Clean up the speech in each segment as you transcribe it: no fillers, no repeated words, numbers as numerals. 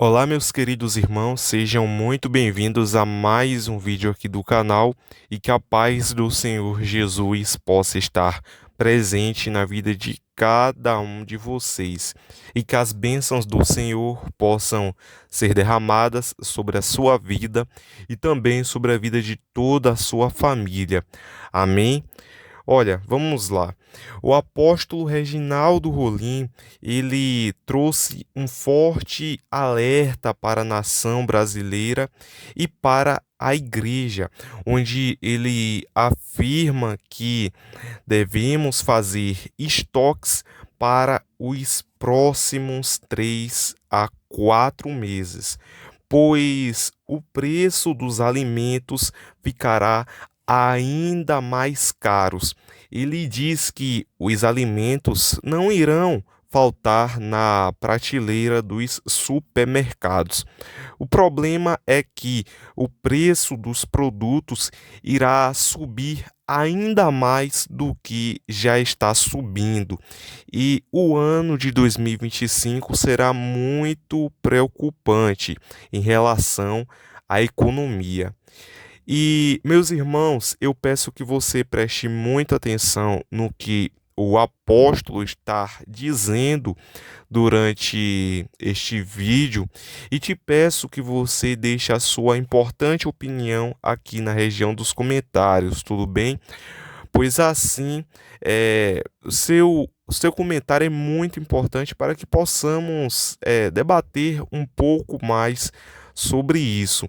Olá, meus queridos irmãos, sejam muito bem-vindos a mais um vídeo aqui do canal e que a paz do Senhor Jesus possa estar presente na vida de cada um de vocês e que as bênçãos do Senhor possam ser derramadas sobre a sua vida e também sobre a vida de toda a sua família. Amém? Olha, vamos lá. O apóstolo Reginaldo Rolim, ele trouxe um forte alerta para a nação brasileira e para a igreja, onde ele afirma que devemos fazer estoques para os próximos 3 a 4 meses, pois o preço dos alimentos ficará ainda mais caros. Ele diz que os alimentos não irão faltar na prateleira dos supermercados. O problema é que o preço dos produtos irá subir ainda mais do que já está subindo. E o ano de 2025 será muito preocupante em relação à economia. E, meus irmãos, eu peço que você preste muita atenção no que o apóstolo está dizendo durante este vídeo e te peço que você deixe a sua importante opinião aqui na região dos comentários, tudo bem? Pois assim, o seu comentário é muito importante para que possamos debater um pouco mais sobre isso.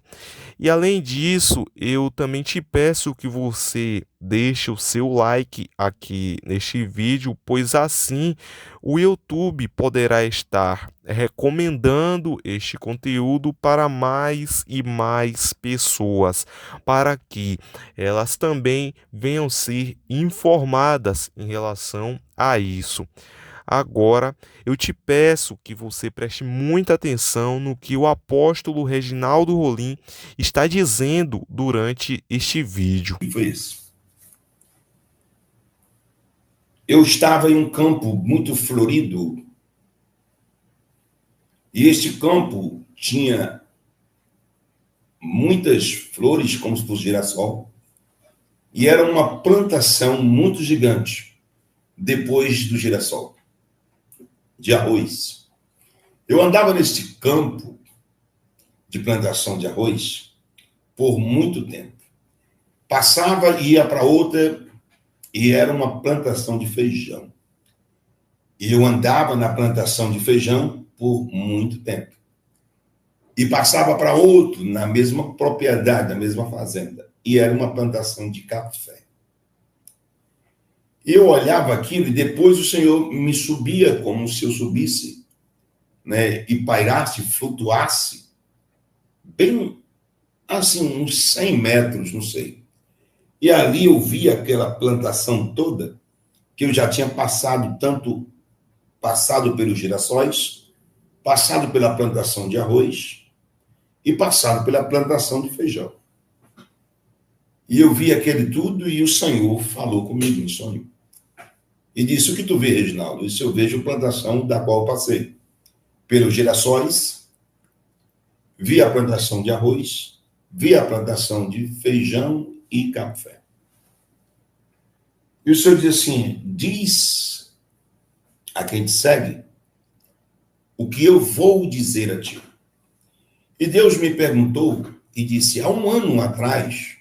E além disso, eu também te peço que você deixe o seu like aqui neste vídeo, pois assim o YouTube poderá estar recomendando este conteúdo para mais e mais pessoas, para que elas também venham ser informadas em relação a isso. Agora, eu te peço que você preste muita atenção no que o apóstolo Reginaldo Rolim está dizendo durante este vídeo. E foi isso. Eu estava em um campo muito florido e este campo tinha muitas flores, como se fosse girassol, e era uma plantação muito gigante depois do girassol, de arroz. Eu andava neste campo de plantação de arroz por muito tempo. Passava e ia para outra e era uma plantação de feijão. E eu andava na plantação de feijão por muito tempo. E passava para outro, na mesma propriedade, na mesma fazenda. E era uma plantação de café. Eu olhava aquilo e depois o Senhor me subia como se eu subisse, né, e pairasse, flutuasse, bem assim, uns 100 metros, não sei. E ali eu via aquela plantação toda, que eu já tinha passado pelos girassóis, passado pela plantação de arroz e passado pela plantação de feijão. E eu vi aquele tudo e o Senhor falou comigo em sonho. E disse: o que tu vê, Reginaldo? Isso eu vejo plantação da qual eu passei. Pelos girassóis, vi a plantação de arroz, vi a plantação de feijão e café. E o Senhor diz assim: diz a quem te segue o que eu vou dizer a ti. E Deus me perguntou e disse: há um ano atrás,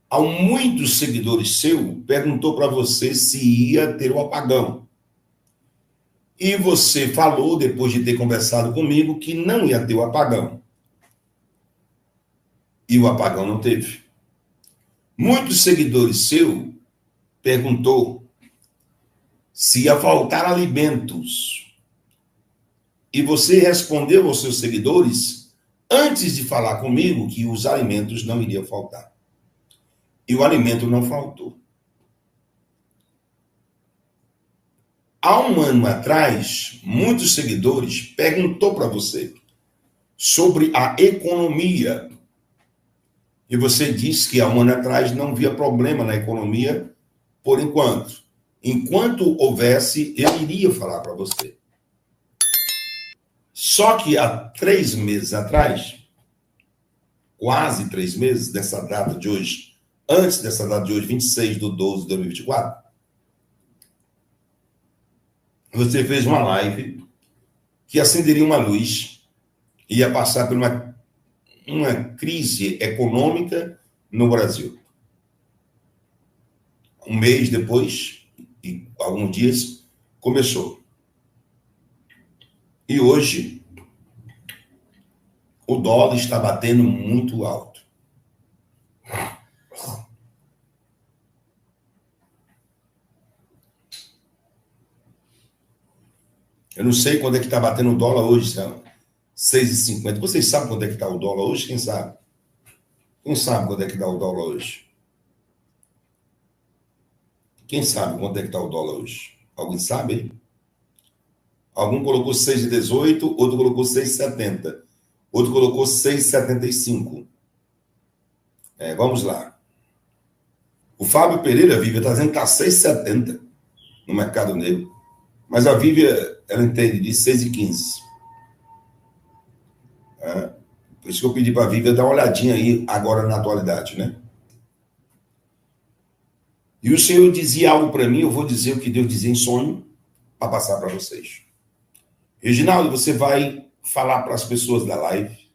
há muitos seguidores seu perguntou para você se ia ter o apagão. E você falou, depois de ter conversado comigo, que não ia ter o apagão. E o apagão não teve. Muitos seguidores seu perguntou se ia faltar alimentos. E você respondeu aos seus seguidores, antes de falar comigo, que os alimentos não iriam faltar. E o alimento não faltou. Há um ano atrás, muitos seguidores perguntou para você sobre a economia. E você disse que há um ano atrás não via problema na economia por enquanto. Enquanto houvesse, eu iria falar para você. Só que há 3 meses atrás, quase 3 meses dessa data de hoje, antes dessa data de hoje, 26/12/2024, você fez uma live que acenderia uma luz e ia passar por uma crise econômica no Brasil. Um mês depois, e alguns dias, começou. E hoje, o dólar está batendo muito alto. Eu não sei quando é que está batendo o dólar hoje, são 6,50. Vocês sabem quando é que está o dólar hoje? Quem sabe? Quem sabe quando é que está o dólar hoje? Quem sabe quanto é que está o dólar hoje? Alguém sabe, hein? Algum colocou 6,18, outro colocou 6,70. Outro colocou 6,75. Vamos lá. O Fábio Pereira, Vivian, está dizendo que está 6,70 no mercado negro. Mas a Vivian, ela entende de 6,15. Por isso que eu pedi para a Vivian dar uma olhadinha aí agora na atualidade, né? E o Senhor dizia algo para mim, eu vou dizer o que Deus dizia em sonho, para passar para vocês. Reginaldo, você vai falar para as pessoas da live.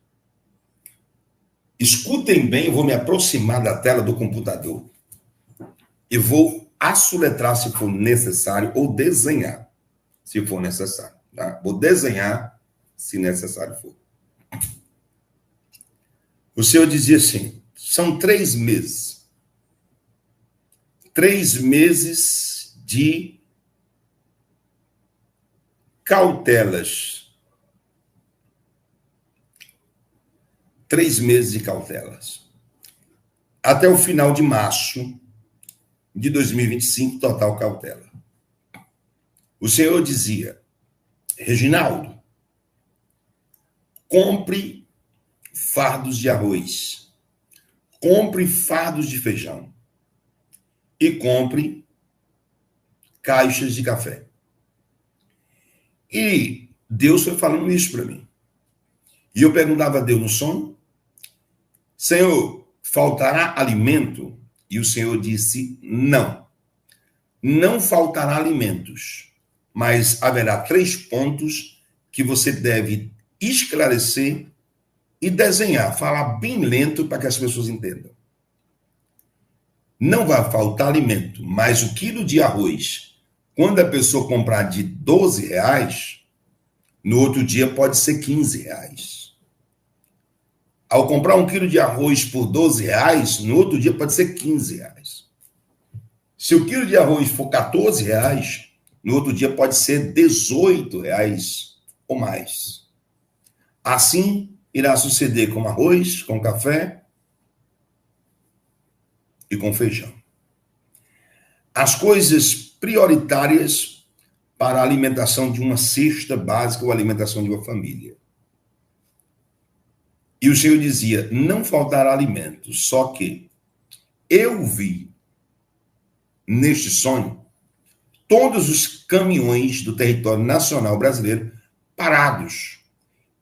Escutem bem, eu vou me aproximar da tela do computador. Eu vou assoletrar se for necessário ou desenhar, se for necessário. Tá? Vou desenhar se necessário for. O Senhor dizia assim, são 3 meses. 3 meses de cautelas. 3 meses de cautelas. Até o final de março de 2025, total cautela. O Senhor dizia, Reginaldo, compre fardos de arroz, compre fardos de feijão e compre caixas de café. E Deus foi falando isso para mim. E eu perguntava a Deus no sonho, Senhor, faltará alimento? E o Senhor disse, não. Não faltará alimentos, mas haverá 3 pontos que você deve esclarecer e desenhar, falar bem lento para que as pessoas entendam. Não vai faltar alimento, mas o quilo de arroz, quando a pessoa comprar de R$12, no outro dia pode ser R$15. Ao comprar 1 quilo de arroz por R$12, no outro dia pode ser R$15. Se o quilo de arroz for R$14, no outro dia pode ser R$18 ou mais. Assim irá suceder com arroz, com café e com feijão. As coisas prioritárias para a alimentação de uma cesta básica ou alimentação de uma família. E o Senhor dizia, não faltará alimento, só que eu vi neste sonho todos os caminhões do território nacional brasileiro parados.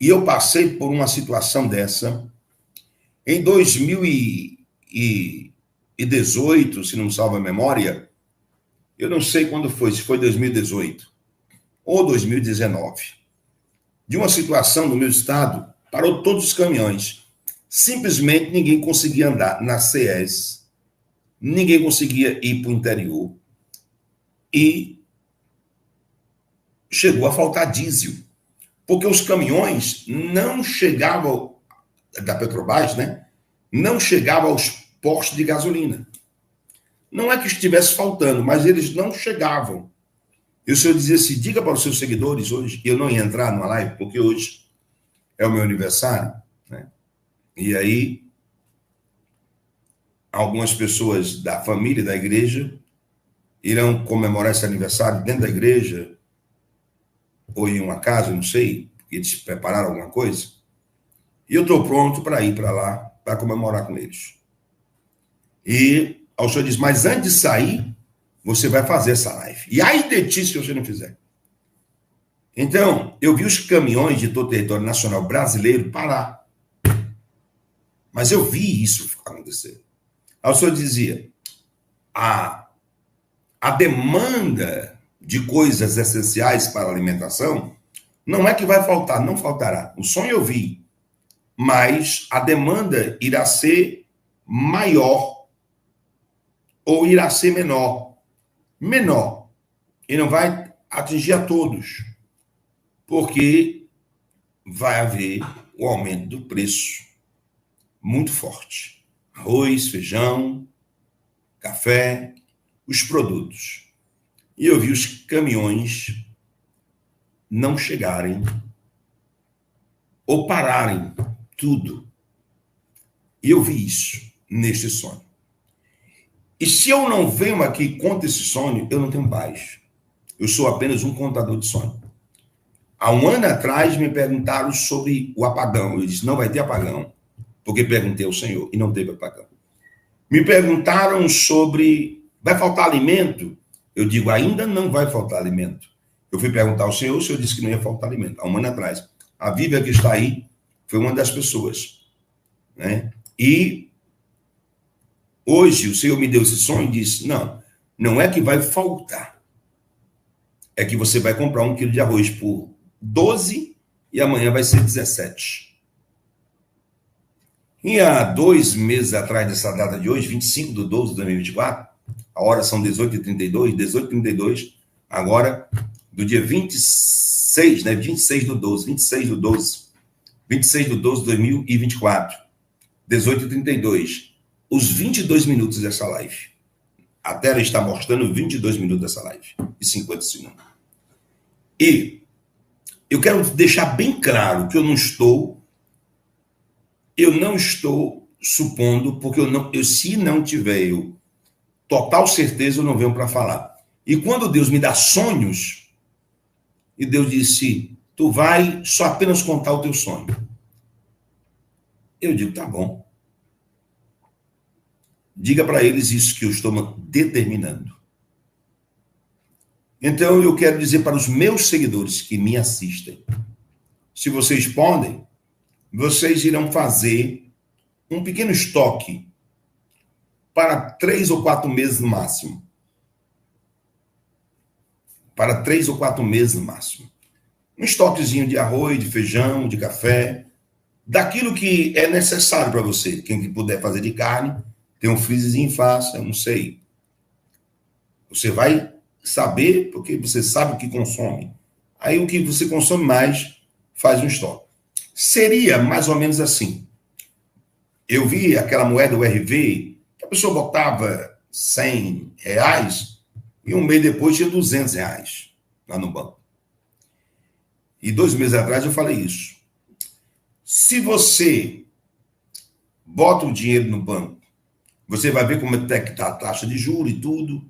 E eu passei por uma situação dessa em 2018, se não me salva a memória, eu não sei quando foi, se foi 2018 ou 2019, de uma situação no meu estado, parou todos os caminhões. Simplesmente ninguém conseguia andar na CES, ninguém conseguia ir para o interior e chegou a faltar diesel, porque os caminhões não chegavam, da Petrobras, né? Não chegavam aos postos de gasolina. Não é que estivesse faltando, mas eles não chegavam. E o Senhor dizia assim, diga para os seus seguidores hoje, eu não ia entrar numa live, porque hoje é o meu aniversário, né? E aí, algumas pessoas da família, da igreja, irão comemorar esse aniversário dentro da igreja, ou em uma casa, não sei, porque eles prepararam alguma coisa. E eu estou pronto para ir para lá, para comemorar com eles. E o Senhor diz, mas antes de sair, você vai fazer essa live. E aí de ti, se você não fizer. Então, eu vi os caminhões de todo o território nacional brasileiro parar. Mas eu vi isso acontecer. Aí o senhor dizia, a demanda de coisas essenciais para a alimentação não é que vai faltar, não faltará. O sonho eu vi, mas a demanda irá ser maior ou irá ser menor. Menor. E não vai atingir a todos, porque vai haver o aumento do preço muito forte. Arroz, feijão, café, os produtos. E eu vi os caminhões não chegarem ou pararem tudo. E eu vi isso neste sonho. E se eu não venho aqui e conto esse sonho, eu não tenho paz. Eu sou apenas um contador de sonho. Há um ano atrás me perguntaram sobre o apagão. Eu disse, não vai ter apagão, porque perguntei ao Senhor e não teve apagão. Me perguntaram sobre, vai faltar alimento? Eu digo, ainda não vai faltar alimento. Eu fui perguntar ao Senhor, o Senhor disse que não ia faltar alimento. Há um ano atrás. A Vívia que está aí foi uma das pessoas. Né? E hoje o Senhor me deu esse sonho e disse, não é que vai faltar. É que você vai comprar 1 quilo de arroz por 12 e amanhã vai ser 17. E há 2 meses atrás dessa data de hoje, 25/12/2024, a hora são 18h32, agora do dia 26, né? 26/12/2024, 18h32, os 22 minutos dessa live. A tela está mostrando 22 minutos dessa live e 50 segundos. E eu quero deixar bem claro que eu não estou supondo, porque se não tiver total certeza, eu não venho para falar. E quando Deus me dá sonhos, e Deus disse, tu vai só apenas contar o teu sonho. Eu digo, tá bom. Diga para eles isso que eu estou determinando. Então, eu quero dizer para os meus seguidores que me assistem, se vocês podem, vocês irão fazer um pequeno estoque para 3 ou 4 meses no máximo. Para 3 ou 4 meses no máximo. Um estoquezinho de arroz, de feijão, de café, daquilo que é necessário para você. Quem puder fazer de carne, tem um freezerzinho, faça, eu não sei. Você vai saber, porque você sabe o que consome. Aí o que você consome mais, faz um estoque. Seria mais ou menos assim. Eu vi aquela moeda URV, que a pessoa botava R$100, e um mês depois tinha R$200 lá no banco. E 2 meses atrás eu falei isso. Se você bota o dinheiro no banco, você vai ver como é que está a taxa de juros e tudo,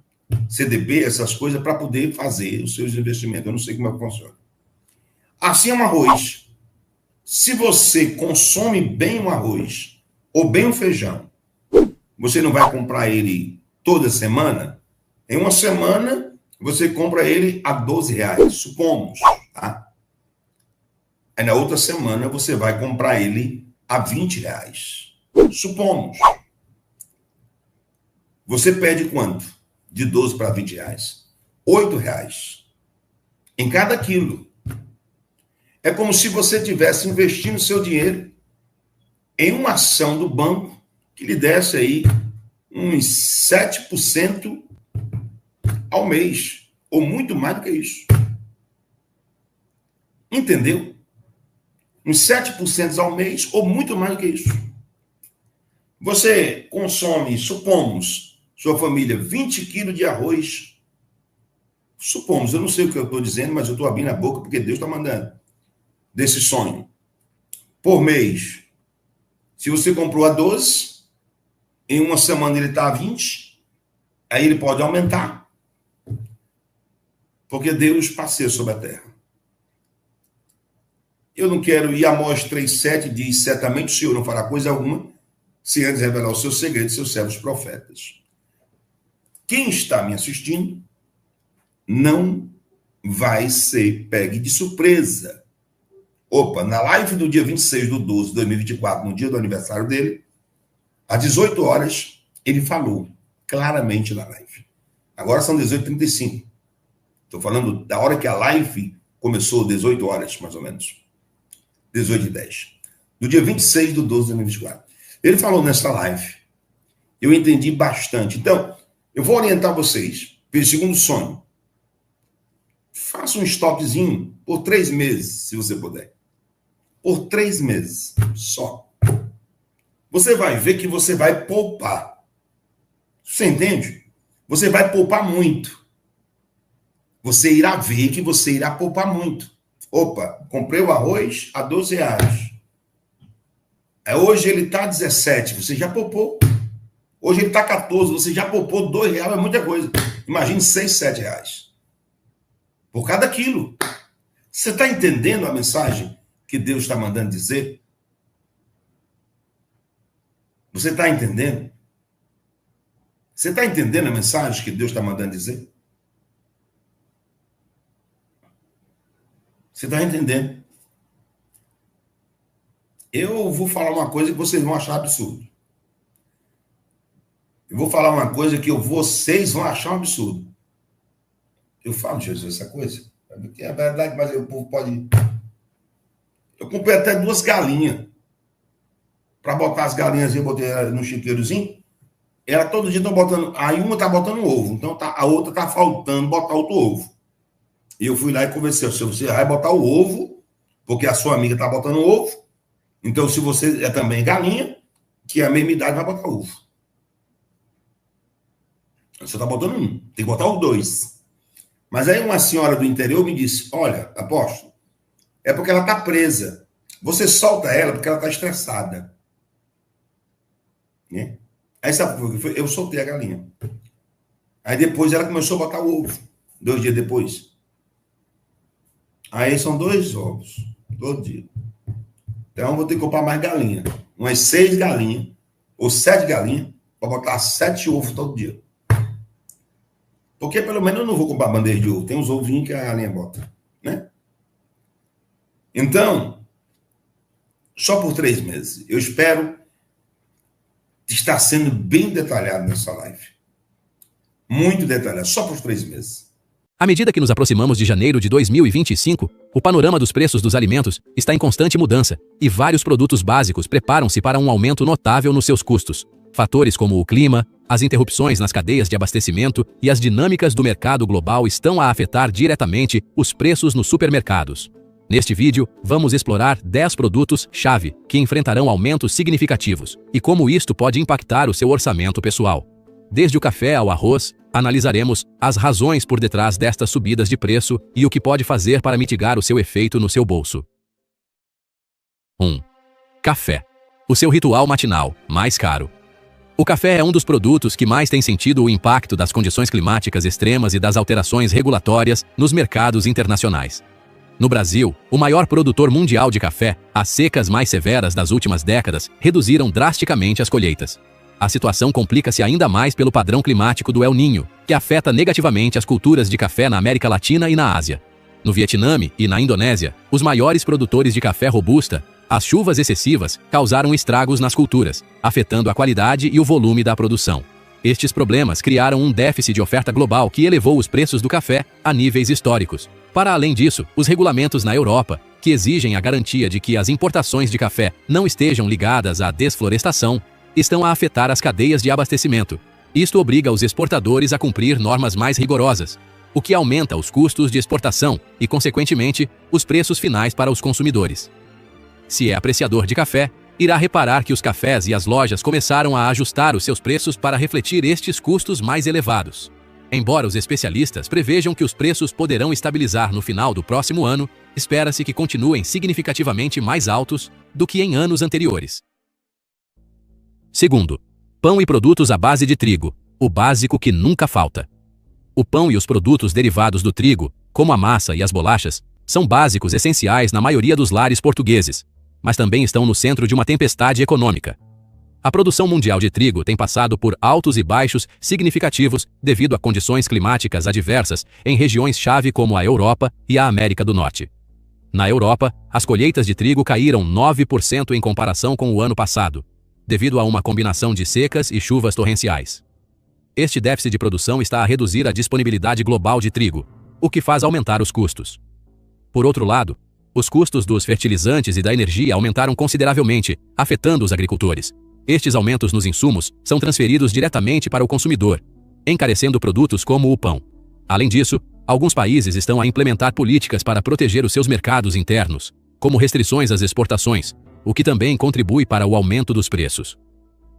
CDB, essas coisas, para poder fazer os seus investimentos. Eu não sei como é que funciona. Assim é um arroz. Se você consome bem o arroz ou bem o feijão, você não vai comprar ele toda semana. Em uma semana, você compra ele a R$12, supomos, tá? Aí na outra semana, você vai comprar ele a R$20, supomos. Você perde quanto? De 12 para R$20. R$8 em cada quilo. É como se você estivesse investindo seu dinheiro em uma ação do banco que lhe desse aí uns 7% ao mês, ou muito mais do que isso. Entendeu? Uns 7% ao mês, ou muito mais do que isso. Você consome, supomos, sua família, 20 quilos de arroz. Supomos, eu não sei o que eu estou dizendo, mas eu estou abrindo a boca porque Deus está mandando. Desse sonho. Por mês. Se você comprou a 12, em uma semana ele está a 20, aí ele pode aumentar. Porque Deus passeia sobre a terra. Eu não quero ir. Amós 3,7 diz, certamente o Senhor não fará coisa alguma, se antes revelar os seus segredos, seus servos profetas. Quem está me assistindo, não vai ser pegue de surpresa. Opa, na live do dia 26/12/2024, no dia do aniversário dele, às 18 horas, ele falou claramente na live. Agora são 18h35. Estou falando da hora que a live começou, 18 horas, mais ou menos. 18h10. No dia 26/12/2024. Ele falou nessa live. Eu entendi bastante. Então, eu vou orientar vocês pelo segundo sonho. Faça um stopzinho por 3 meses, se você puder. Por 3 meses, só. Você vai ver que você vai poupar. Você entende? Você vai poupar muito. Você irá ver que você irá poupar muito. Opa, comprei o arroz a R$12. Hoje ele está 17, você já poupou. Hoje ele está 14, você já poupou R$2, é muita coisa. Imagine 6, 7 reais. Por cada quilo. Você está entendendo a mensagem que Deus está mandando dizer? Você está entendendo? Você está entendendo a mensagem que Deus está mandando dizer? Você está entendendo? Eu vou falar uma coisa que vocês vão achar absurdo. Eu vou falar uma coisa que vocês vão achar um absurdo. Eu falo, Jesus, essa coisa. É verdade, mas o povo pode... Eu comprei até 2 galinhas. Para botar as galinhas, eu botei no chiqueirozinho. Ela todo dia estão botando... Aí uma está botando ovo. Então a outra está faltando botar outro ovo. E eu fui lá e conversei. Se você vai botar o ovo, porque a sua amiga está botando ovo, então se você é também galinha, que é a mesma idade, vai botar ovo. Você está botando um. Tem que botar os 2. Mas aí uma senhora do interior me disse, olha, apóstolo, é porque ela está presa. Você solta ela porque ela está estressada. Né? Aí sabe o que foi? Eu soltei a galinha. Aí depois ela começou a botar o ovo. 2 dias depois. Aí são 2 ovos. Todo dia. Então eu vou ter que comprar mais galinha. Umas 6 galinhas. Ou 7 galinhas. Para botar 7 ovos todo dia. Porque pelo menos eu não vou comprar bandeja de ovo. Tem uns ovinhos que a galinha bota. Né? Então, só por 3 meses. Eu espero estar sendo bem detalhado nessa live. Muito detalhado. Só por 3 meses. À medida que nos aproximamos de janeiro de 2025, o panorama dos preços dos alimentos está em constante mudança e vários produtos básicos preparam-se para um aumento notável nos seus custos. Fatores como o clima, as interrupções nas cadeias de abastecimento e as dinâmicas do mercado global estão a afetar diretamente os preços nos supermercados. Neste vídeo, vamos explorar 10 produtos-chave que enfrentarão aumentos significativos e como isto pode impactar o seu orçamento pessoal. Desde o café ao arroz, analisaremos as razões por detrás destas subidas de preço e o que pode fazer para mitigar o seu efeito no seu bolso. 1. Café. O seu ritual matinal, mais caro. O café é um dos produtos que mais tem sentido o impacto das condições climáticas extremas e das alterações regulatórias nos mercados internacionais. No Brasil, o maior produtor mundial de café, as secas mais severas das últimas décadas reduziram drasticamente as colheitas. A situação complica-se ainda mais pelo padrão climático do El Niño, que afeta negativamente as culturas de café na América Latina e na Ásia. No Vietnã e na Indonésia, os maiores produtores de café robusta, as chuvas excessivas causaram estragos nas culturas, afetando a qualidade e o volume da produção. Estes problemas criaram um déficit de oferta global que elevou os preços do café a níveis históricos. Para além disso, os regulamentos na Europa, que exigem a garantia de que as importações de café não estejam ligadas à desflorestação, estão a afetar as cadeias de abastecimento. Isto obriga os exportadores a cumprir normas mais rigorosas, o que aumenta os custos de exportação e, consequentemente, os preços finais para os consumidores. Se é apreciador de café, irá reparar que os cafés e as lojas começaram a ajustar os seus preços para refletir estes custos mais elevados. Embora os especialistas prevejam que os preços poderão estabilizar no final do próximo ano, espera-se que continuem significativamente mais altos do que em anos anteriores. Segundo, pão e produtos à base de trigo, o básico que nunca falta. O pão e os produtos derivados do trigo, como a massa e as bolachas, são básicos essenciais na maioria dos lares portugueses, mas também estão no centro de uma tempestade econômica. A produção mundial de trigo tem passado por altos e baixos significativos devido a condições climáticas adversas em regiões-chave como a Europa e a América do Norte. Na Europa, as colheitas de trigo caíram 9% em comparação com o ano passado, devido a uma combinação de secas e chuvas torrenciais. Este déficit de produção está a reduzir a disponibilidade global de trigo, o que faz aumentar os custos. Por outro lado, os custos dos fertilizantes e da energia aumentaram consideravelmente, afetando os agricultores. Estes aumentos nos insumos são transferidos diretamente para o consumidor, encarecendo produtos como o pão. Além disso, alguns países estão a implementar políticas para proteger os seus mercados internos, como restrições às exportações, o que também contribui para o aumento dos preços.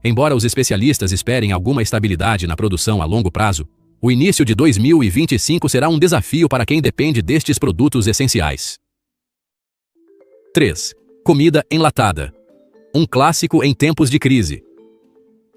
Embora os especialistas esperem alguma estabilidade na produção a longo prazo, o início de 2025 será um desafio para quem depende destes produtos essenciais. 3. Comida enlatada. Um clássico em tempos de crise.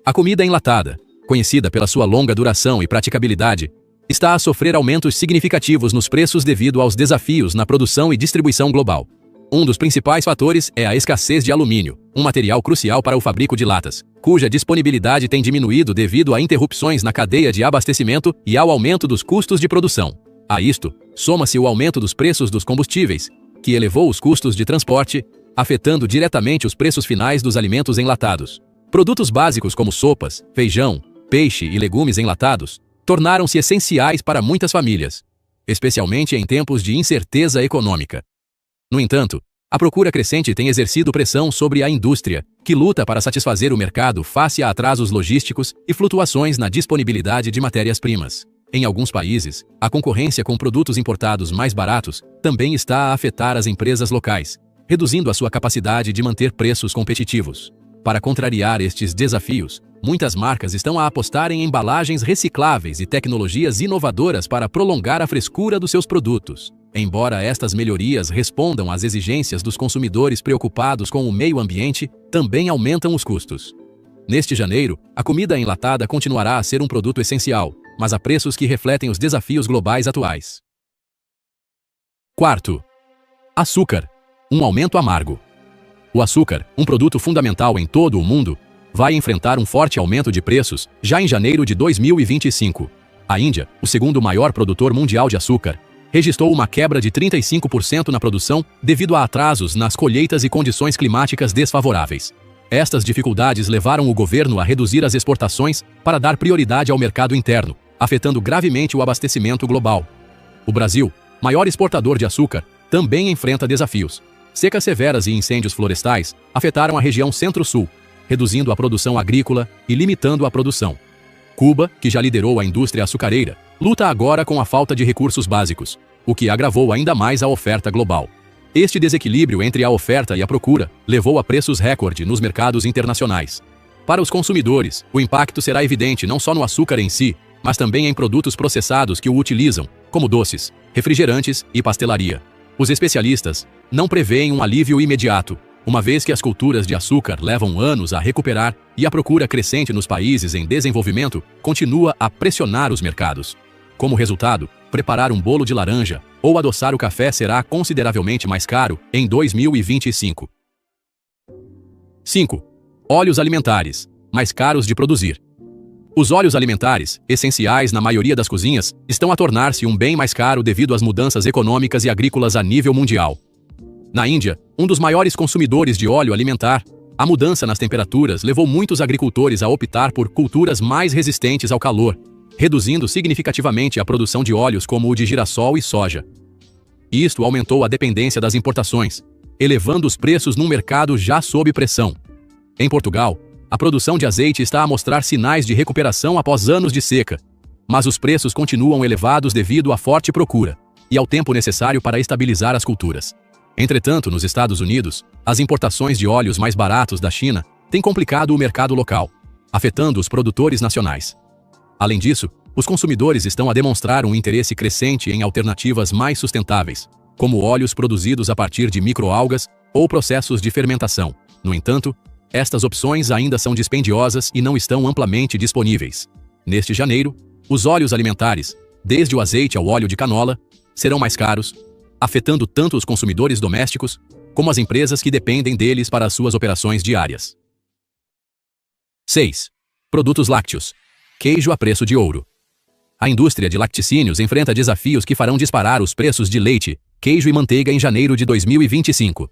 A comida enlatada, conhecida pela sua longa duração e praticabilidade, está a sofrer aumentos significativos nos preços devido aos desafios na produção e distribuição global. Um dos principais fatores é a escassez de alumínio, um material crucial para o fabrico de latas, cuja disponibilidade tem diminuído devido a interrupções na cadeia de abastecimento e ao aumento dos custos de produção. A isto, soma-se o aumento dos preços dos combustíveis, que elevou os custos de transporte, afetando diretamente os preços finais dos alimentos enlatados. Produtos básicos como sopas, feijão, peixe e legumes enlatados tornaram-se essenciais para muitas famílias, especialmente em tempos de incerteza econômica. No entanto, a procura crescente tem exercido pressão sobre a indústria, que luta para satisfazer o mercado face a atrasos logísticos e flutuações na disponibilidade de matérias-primas. Em alguns países, a concorrência com produtos importados mais baratos também está a afetar as empresas locais, reduzindo a sua capacidade de manter preços competitivos. Para contrariar estes desafios, muitas marcas estão a apostar em embalagens recicláveis e tecnologias inovadoras para prolongar a frescura dos seus produtos. Embora estas melhorias respondam às exigências dos consumidores preocupados com o meio ambiente, também aumentam os custos. Neste janeiro, a comida enlatada continuará a ser um produto essencial, mas a preços que refletem os desafios globais atuais. 4. Açúcar. Um aumento amargo. O açúcar, um produto fundamental em todo o mundo, vai enfrentar um forte aumento de preços já em janeiro de 2025. A Índia, o segundo maior produtor mundial de açúcar, registrou uma quebra de 35% na produção devido a atrasos nas colheitas e condições climáticas desfavoráveis. Estas dificuldades levaram o governo a reduzir as exportações para dar prioridade ao mercado interno, afetando gravemente o abastecimento global. O Brasil, maior exportador de açúcar, também enfrenta desafios. Secas severas e incêndios florestais afetaram a região Centro-Sul, reduzindo a produção agrícola e limitando a produção. Cuba, que já liderou a indústria açucareira, luta agora com a falta de recursos básicos, o que agravou ainda mais a oferta global. Este desequilíbrio entre a oferta e a procura levou a preços recorde nos mercados internacionais. Para os consumidores, o impacto será evidente não só no açúcar em si, mas também em produtos processados que o utilizam, como doces, refrigerantes e pastelaria. Os especialistas não prevêem um alívio imediato, uma vez que as culturas de açúcar levam anos a recuperar e a procura crescente nos países em desenvolvimento continua a pressionar os mercados. Como resultado, preparar um bolo de laranja ou adoçar o café será consideravelmente mais caro em 2025. 5. Óleos alimentares, mais caros de produzir. Os óleos alimentares, essenciais na maioria das cozinhas, estão a tornar-se um bem mais caro devido às mudanças econômicas e agrícolas a nível mundial. Na Índia, um dos maiores consumidores de óleo alimentar, a mudança nas temperaturas levou muitos agricultores a optar por culturas mais resistentes ao calor, reduzindo significativamente a produção de óleos como o de girassol e soja. Isto aumentou a dependência das importações, elevando os preços num mercado já sob pressão. Em Portugal, a produção de azeite está a mostrar sinais de recuperação após anos de seca, mas os preços continuam elevados devido à forte procura e ao tempo necessário para estabilizar as culturas. Entretanto, nos Estados Unidos, as importações de óleos mais baratos da China têm complicado o mercado local, afetando os produtores nacionais. Além disso, os consumidores estão a demonstrar um interesse crescente em alternativas mais sustentáveis, como óleos produzidos a partir de microalgas ou processos de fermentação. No entanto, estas opções ainda são dispendiosas e não estão amplamente disponíveis. Neste janeiro, os óleos alimentares, desde o azeite ao óleo de canola, serão mais caros, afetando tanto os consumidores domésticos como as empresas que dependem deles para as suas operações diárias. 6. Produtos lácteos. Queijo a preço de ouro. A indústria de laticínios enfrenta desafios que farão disparar os preços de leite, queijo e manteiga em janeiro de 2025.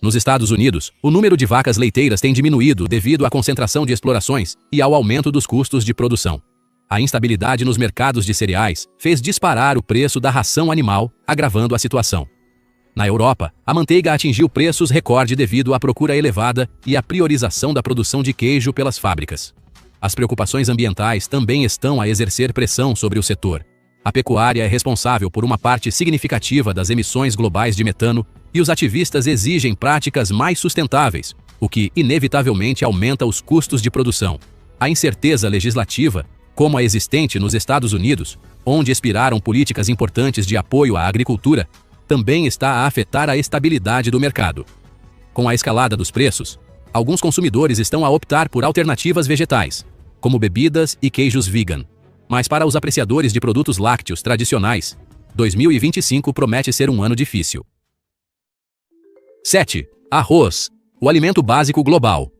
Nos Estados Unidos, o número de vacas leiteiras tem diminuído devido à concentração de explorações e ao aumento dos custos de produção. A instabilidade nos mercados de cereais fez disparar o preço da ração animal, agravando a situação. Na Europa, a manteiga atingiu preços recorde devido à procura elevada e à priorização da produção de queijo pelas fábricas. As preocupações ambientais também estão a exercer pressão sobre o setor. A pecuária é responsável por uma parte significativa das emissões globais de metano e os ativistas exigem práticas mais sustentáveis, o que inevitavelmente aumenta os custos de produção. A incerteza legislativa, como a existente nos Estados Unidos, onde expiraram políticas importantes de apoio à agricultura, também está a afetar a estabilidade do mercado. Com a escalada dos preços, alguns consumidores estão a optar por alternativas vegetais, como bebidas e queijos vegan. Mas para os apreciadores de produtos lácteos tradicionais, 2025 promete ser um ano difícil. 7. Arroz, o alimento básico global.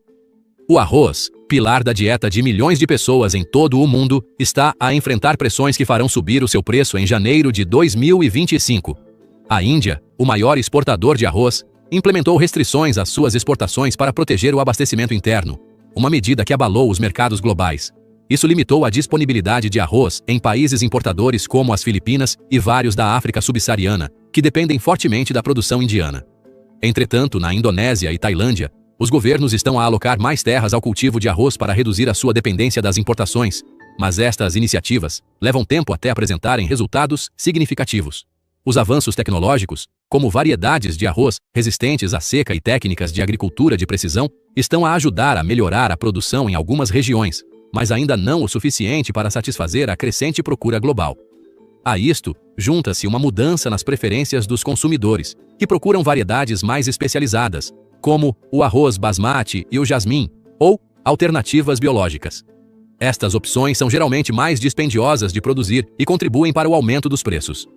O arroz, pilar da dieta de milhões de pessoas em todo o mundo, está a enfrentar pressões que farão subir o seu preço em janeiro de 2025. A Índia, o maior exportador de arroz, implementou restrições às suas exportações para proteger o abastecimento interno, uma medida que abalou os mercados globais. Isso limitou a disponibilidade de arroz em países importadores como as Filipinas e vários da África subsaariana, que dependem fortemente da produção indiana. Entretanto, na Indonésia e Tailândia, os governos estão a alocar mais terras ao cultivo de arroz para reduzir a sua dependência das importações, mas estas iniciativas levam tempo até apresentarem resultados significativos. Os avanços tecnológicos, como variedades de arroz resistentes à seca e técnicas de agricultura de precisão, estão a ajudar a melhorar a produção em algumas regiões, mas ainda não o suficiente para satisfazer a crescente procura global. A isto, junta-se uma mudança nas preferências dos consumidores, que procuram variedades mais especializadas, como o arroz basmati e o jasmim, ou alternativas biológicas. Estas opções são geralmente mais dispendiosas de produzir e contribuem para o aumento dos preços.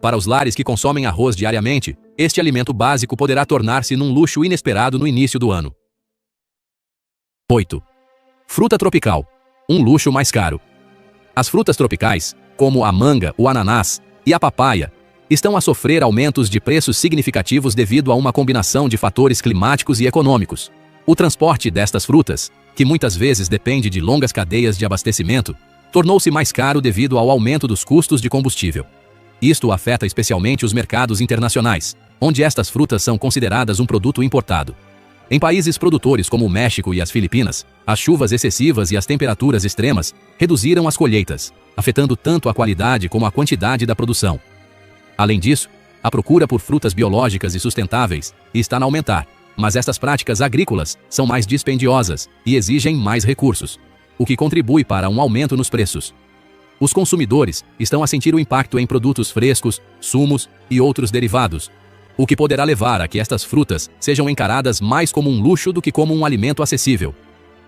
Para os lares que consomem arroz diariamente, este alimento básico poderá tornar-se num luxo inesperado no início do ano. 8. Fruta tropical, um luxo mais caro. As frutas tropicais, como a manga, o ananás e a papaya, estão a sofrer aumentos de preços significativos devido a uma combinação de fatores climáticos e econômicos. O transporte destas frutas, que muitas vezes depende de longas cadeias de abastecimento, tornou-se mais caro devido ao aumento dos custos de combustível. Isto afeta especialmente os mercados internacionais, onde estas frutas são consideradas um produto importado. Em países produtores como o México e as Filipinas, as chuvas excessivas e as temperaturas extremas reduziram as colheitas, afetando tanto a qualidade como a quantidade da produção. Além disso, a procura por frutas biológicas e sustentáveis está a aumentar, mas estas práticas agrícolas são mais dispendiosas e exigem mais recursos, o que contribui para um aumento nos preços. Os consumidores estão a sentir o impacto em produtos frescos, sumos e outros derivados, o que poderá levar a que estas frutas sejam encaradas mais como um luxo do que como um alimento acessível.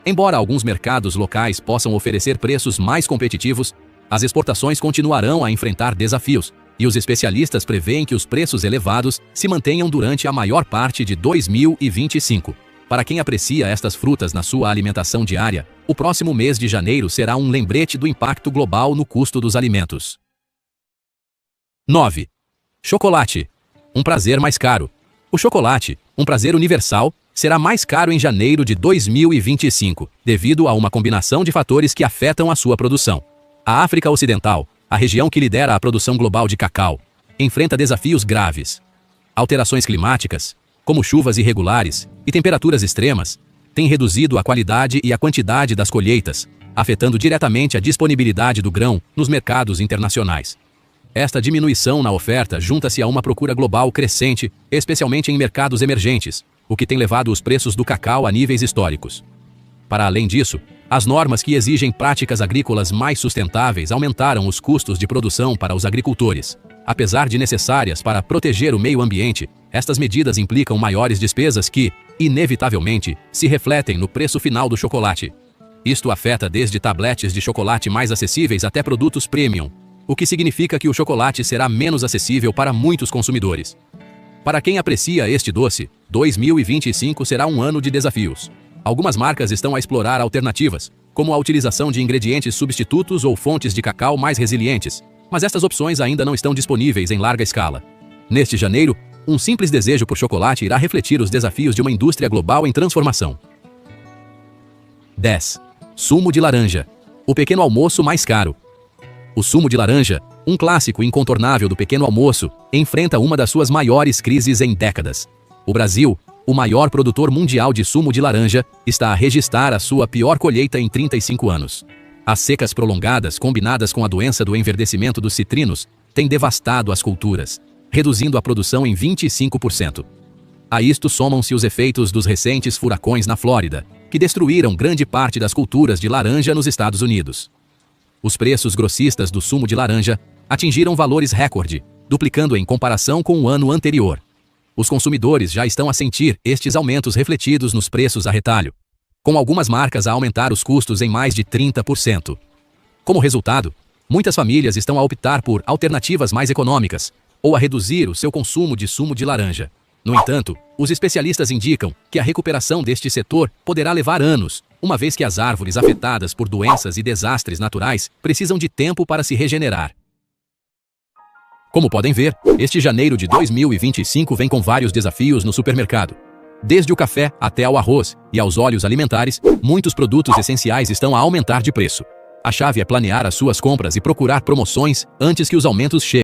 Embora alguns mercados locais possam oferecer preços mais competitivos, as exportações continuarão a enfrentar desafios, e os especialistas prevêem que os preços elevados se mantenham durante a maior parte de 2025. Para quem aprecia estas frutas na sua alimentação diária, o próximo mês de janeiro será um lembrete do impacto global no custo dos alimentos. 9. Chocolate. Um prazer mais caro. O chocolate, um prazer universal, será mais caro em janeiro de 2025, devido a uma combinação de fatores que afetam a sua produção. A África Ocidental, a região que lidera a produção global de cacau, enfrenta desafios graves. Alterações climáticas, como chuvas irregulares e temperaturas extremas, têm reduzido a qualidade e a quantidade das colheitas, afetando diretamente a disponibilidade do grão nos mercados internacionais. Esta diminuição na oferta junta-se a uma procura global crescente, especialmente em mercados emergentes, o que tem levado os preços do cacau a níveis históricos. Para além disso, as normas que exigem práticas agrícolas mais sustentáveis aumentaram os custos de produção para os agricultores. Apesar de necessárias para proteger o meio ambiente, estas medidas implicam maiores despesas que, inevitavelmente, se refletem no preço final do chocolate. Isto afeta desde tabletes de chocolate mais acessíveis até produtos premium, o que significa que o chocolate será menos acessível para muitos consumidores. Para quem aprecia este doce, 2025 será um ano de desafios. Algumas marcas estão a explorar alternativas, como a utilização de ingredientes substitutos ou fontes de cacau mais resilientes, mas estas opções ainda não estão disponíveis em larga escala. Neste janeiro, um simples desejo por chocolate irá refletir os desafios de uma indústria global em transformação. 10. Sumo de laranja. O pequeno almoço mais caro. O sumo de laranja, um clássico incontornável do pequeno almoço, enfrenta uma das suas maiores crises em décadas. O Brasil, o maior produtor mundial de sumo de laranja, está a registrar a sua pior colheita em 35 anos. As secas prolongadas, combinadas com a doença do enverdecimento dos citrinos, têm devastado as culturas, reduzindo a produção em 25%. A isto somam-se os efeitos dos recentes furacões na Flórida, que destruíram grande parte das culturas de laranja nos Estados Unidos. Os preços grossistas do sumo de laranja atingiram valores recorde, duplicando em comparação com o ano anterior. Os consumidores já estão a sentir estes aumentos refletidos nos preços a retalho, com algumas marcas a aumentar os custos em mais de 30%. Como resultado, muitas famílias estão a optar por alternativas mais econômicas ou a reduzir o seu consumo de sumo de laranja. No entanto, os especialistas indicam que a recuperação deste setor poderá levar anos, uma vez que as árvores afetadas por doenças e desastres naturais precisam de tempo para se regenerar. Como podem ver, este janeiro de 2025 vem com vários desafios no supermercado. Desde o café até ao arroz e aos óleos alimentares, muitos produtos essenciais estão a aumentar de preço. A chave é planear as suas compras e procurar promoções antes que os aumentos cheguem.